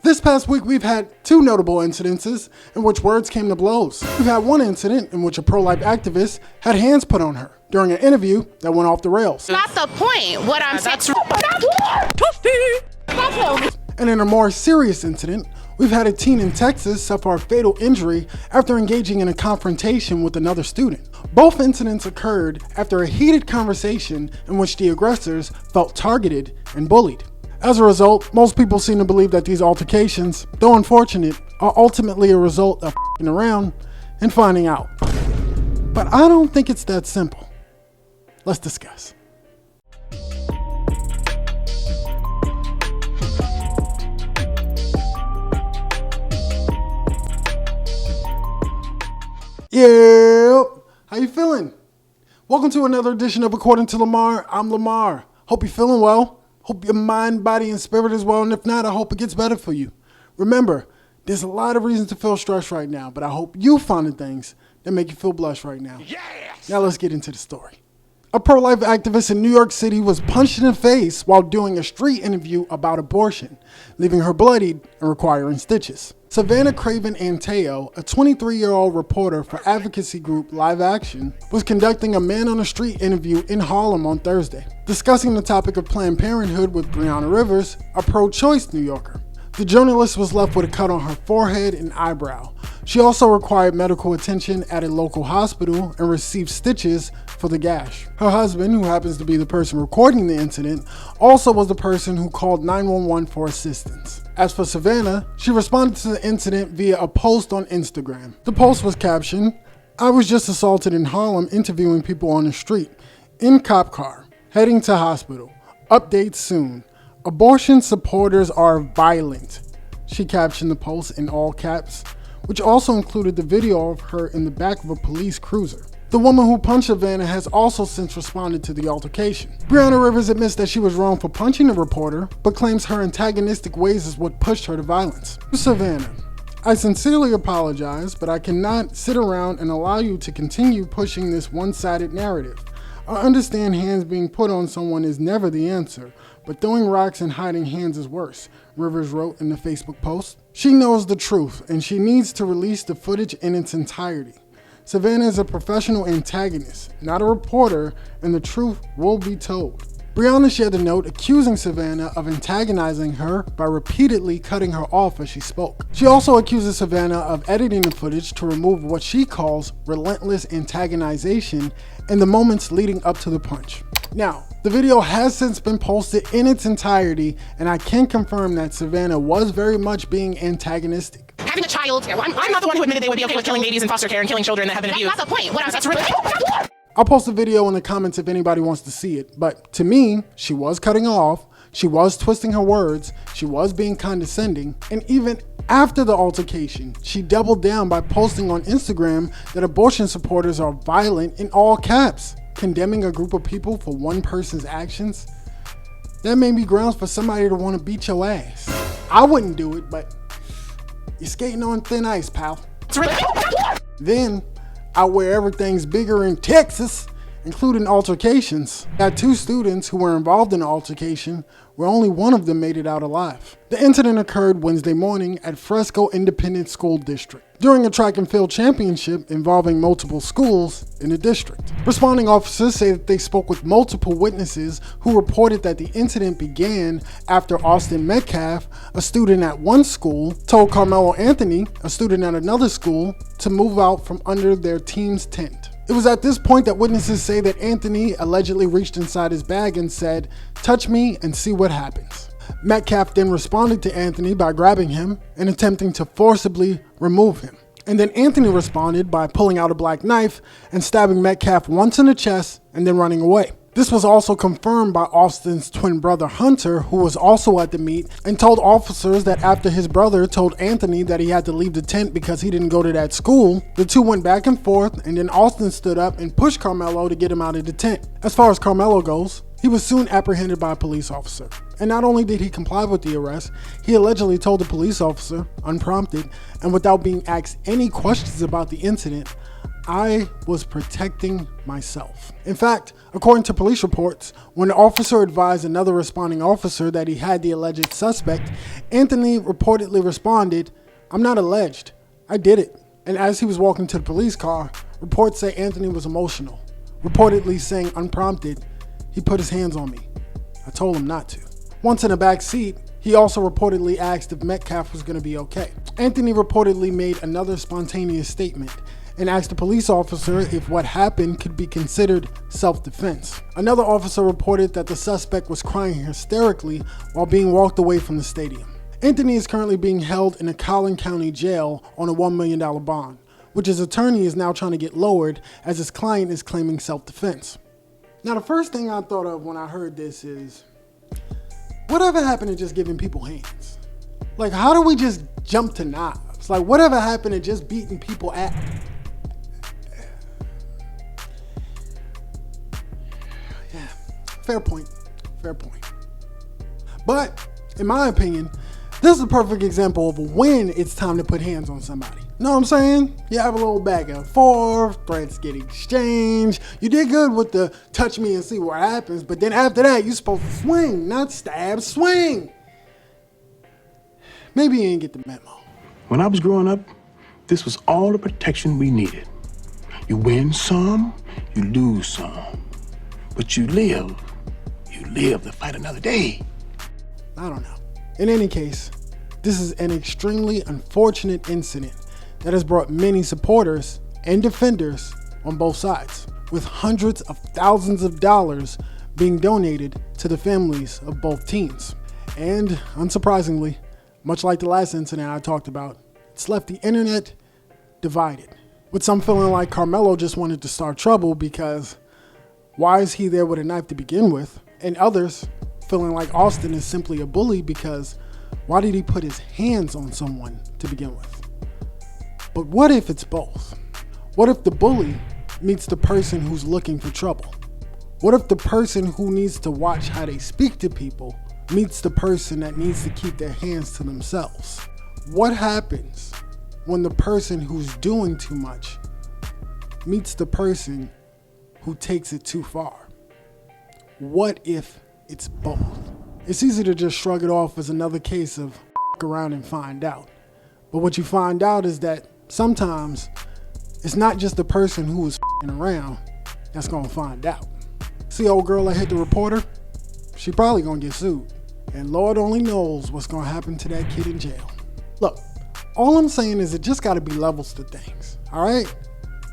This past week, we've had two notable incidences in which words came to blows. We've had one incident in which a pro-life activist had hands put on her during an interview that went off the rails. Not the point. What I'm saying. And in a more serious incident, we've had a teen in Texas suffer a fatal injury after engaging in a confrontation with another student. Both incidents occurred after a heated conversation in which the aggressors felt targeted and bullied. As a result, most people seem to believe that these altercations, though unfortunate, are ultimately a result of f***ing around and finding out. But I don't think it's that simple. Let's discuss. Yeah, how you feeling? Welcome to another edition of According to Lamar. I'm Lamar. Hope you're feeling well. Hope your mind, body, and spirit is well, and if not, I hope it gets better for you. Remember, there's a lot of reasons to feel stressed right now, but I hope you find the things that make you feel blessed right now. Yes! Now let's get into the story. A pro-life activist in New York City was punched in the face while doing a street interview about abortion, leaving her bloodied and requiring stitches. Savannah Craven Anteo, a 23-year-old reporter for advocacy group Live Action, was conducting a man on the street interview in Harlem on Thursday, discussing the topic of Planned Parenthood with Breonna Rivers, a pro-choice New Yorker. The journalist was left with a cut on her forehead and eyebrow. She also required medical attention at a local hospital and received stitches for the gash. Her husband, who happens to be the person recording the incident, also was the person who called 911 for assistance. As for Savannah, she responded to the incident via a post on Instagram. The post was captioned, "I was just assaulted in Harlem interviewing people on the street. In cop car. Heading to hospital. Updates soon. Abortion supporters are violent." She captioned the post in all caps, which also included the video of her in the back of a police cruiser. The woman who punched Savannah has also since responded to the altercation. Breonna Rivers admits that she was wrong for punching the reporter, but claims her antagonistic ways is what pushed her to violence. Savannah, I sincerely apologize, but I cannot sit around and allow you to continue pushing this one-sided narrative. I understand hands being put on someone is never the answer, but throwing rocks and hiding hands is worse, Rivers wrote in the Facebook post. She knows the truth, and she needs to release the footage in its entirety. Savannah is a professional antagonist, not a reporter, and the truth will be told. Breonna shared a note accusing Savannah of antagonizing her by repeatedly cutting her off as she spoke. She also accuses Savannah of editing the footage to remove what she calls relentless antagonization in the moments leading up to the punch. Now, the video has since been posted in its entirety, and I can confirm that Savannah was very much being antagonistic. Having a child, I'm not the one who admitted they would be okay with killing babies in foster care and killing children that have been abused. That's not the point. What I'm saying. I'll post a video in the comments if anybody wants to see it, but to me, she was cutting off, she was twisting her words, she was being condescending, and even after the altercation, she doubled down by posting on Instagram that abortion supporters are violent in all caps, condemning a group of people for one person's actions. That may be grounds for somebody to want to beat your ass. I wouldn't do it, but you're skating on thin ice, pal. Then, out where everything's bigger in Texas, including altercations, had two students who were involved in the altercation where only one of them made it out alive. The incident occurred Wednesday morning at Fresco Independent School District during a track and field championship involving multiple schools in the district. Responding officers say that they spoke with multiple witnesses who reported that the incident began after Austin Metcalf, a student at one school, told Carmelo Anthony, a student at another school, to move out from under their team's tent. It was at this point that witnesses say that Anthony allegedly reached inside his bag and said, "Touch me and see what happens." Metcalf then responded to Anthony by grabbing him and attempting to forcibly remove him. And then Anthony responded by pulling out a black knife and stabbing Metcalf once in the chest and then running away. This was also confirmed by Austin's twin brother Hunter, who was also at the meet, and told officers that after his brother told Anthony that he had to leave the tent because he didn't go to that school, the two went back and forth, and then Austin stood up and pushed Carmelo to get him out of the tent. As far as Carmelo goes, he was soon apprehended by a police officer. And not only did he comply with the arrest, he allegedly told the police officer, unprompted, and without being asked any questions about the incident, I was protecting myself. In fact, according to police reports, when the officer advised another responding officer that he had the alleged suspect, Anthony reportedly responded, "I'm not alleged, I did it." And as he was walking to the police car, reports say Anthony was emotional, reportedly saying unprompted, "He put his hands on me. I told him not to." Once in the back seat, he also reportedly asked if Metcalf was going to be okay. Anthony reportedly made another spontaneous statement and asked the police officer if what happened could be considered self-defense. Another officer reported that the suspect was crying hysterically while being walked away from the stadium. Anthony is currently being held in a Collin County jail on a $1 million bond, which his attorney is now trying to get lowered as his client is claiming self-defense. Now, the first thing I thought of when I heard this is, whatever happened to just giving people hands? Like, how do we just jump to knives? Like, whatever happened to just beating people at? Yeah, fair point. But, in my opinion, this is a perfect example of when it's time to put hands on somebody. Know what I'm saying? You have a little back and forth, threats get exchanged. You did good with the touch me and see what happens, but then after that, you're supposed to swing, not stab, swing. Maybe you didn't get the memo. When I was growing up, this was all the protection we needed. You win some, you lose some, but you live to fight another day. I don't know. In any case, this is an extremely unfortunate incident that has brought many supporters and defenders on both sides, with hundreds of thousands of dollars being donated to the families of both teams. And unsurprisingly, much like the last incident I talked about, it's left the internet divided, with some feeling like Carmelo just wanted to start trouble because why is he there with a knife to begin with? And others feeling like Austin is simply a bully because why did he put his hands on someone to begin with? But what if it's both? What if the bully meets the person who's looking for trouble? What if the person who needs to watch how they speak to people meets the person that needs to keep their hands to themselves? What happens when the person who's doing too much meets the person who takes it too far? What if it's both? It's easy to just shrug it off as another case of f*** around and find out. But what you find out is that sometimes it's not just the person who is f***ing around that's gonna find out. See old girl that hit the reporter? She probably gonna get sued. And Lord only knows what's gonna happen to that kid in jail. Look, all I'm saying is it just gotta be levels to things, all right?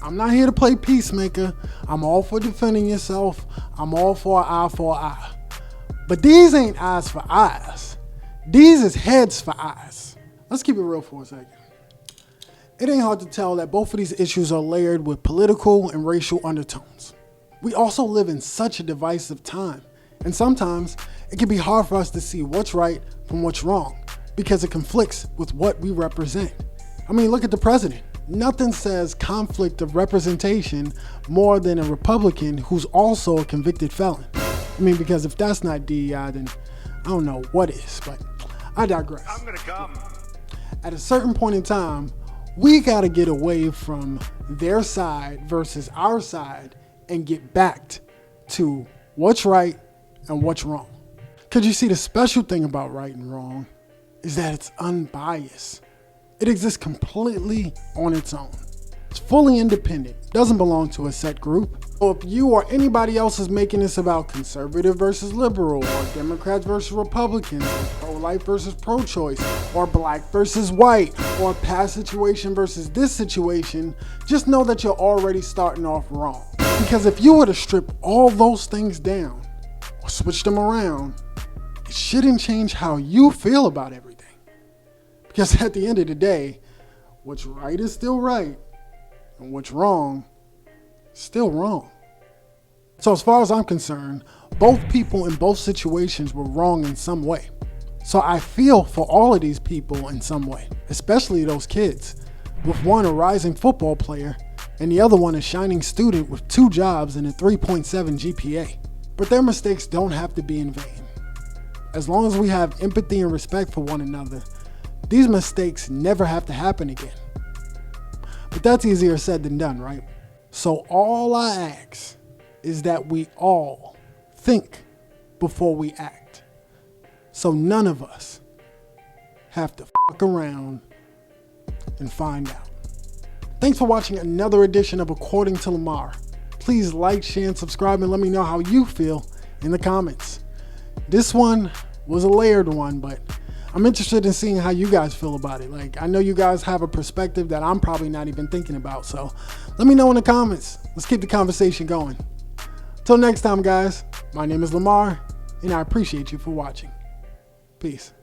I'm not here to play peacemaker. I'm all for defending yourself. I'm all for an eye for an eye. But these ain't eyes for eyes. These is heads for eyes. Let's keep it real for a second. It ain't hard to tell that both of these issues are layered with political and racial undertones. We also live in such a divisive time, and sometimes it can be hard for us to see what's right from what's wrong because it conflicts with what we represent. I mean, look at the president. Nothing says conflict of representation more than a Republican who's also a convicted felon. I mean, because if that's not DEI, then I don't know what is, but I digress. I'm gonna come. At a certain point in time, we gotta get away from their side versus our side and get back to what's right and what's wrong. Because you see, the special thing about right and wrong is that it's unbiased. It exists completely on its own. It's fully independent, doesn't belong to a set group. So if you or anybody else is making this about conservative versus liberal, or Democrats versus Republicans, or pro-life versus pro-choice, or black versus white, or past situation versus this situation, just know that you're already starting off wrong. Because if you were to strip all those things down, or switch them around, it shouldn't change how you feel about everything. Because at the end of the day, what's right is still right, and what's wrong is still wrong. So as far as I'm concerned, both people in both situations were wrong in some way. So I feel for all of these people in some way, especially those kids, with one a rising football player and the other one a shining student with 2 jobs and a 3.7 GPA. But their mistakes don't have to be in vain. As long as we have empathy and respect for one another, these mistakes never have to happen again. But that's easier said than done, right? So all I ask is that we all think before we act. So none of us have to fuck around and find out. Thanks for watching another edition of According to Lamar. Please like, share, and subscribe, and let me know how you feel in the comments. This one was a layered one, but I'm interested in seeing how you guys feel about it. Like, I know you guys have a perspective that I'm probably not even thinking about, so let me know in the comments. Let's keep the conversation going. Till next time, guys, my name is Lamar, and I appreciate you for watching. Peace.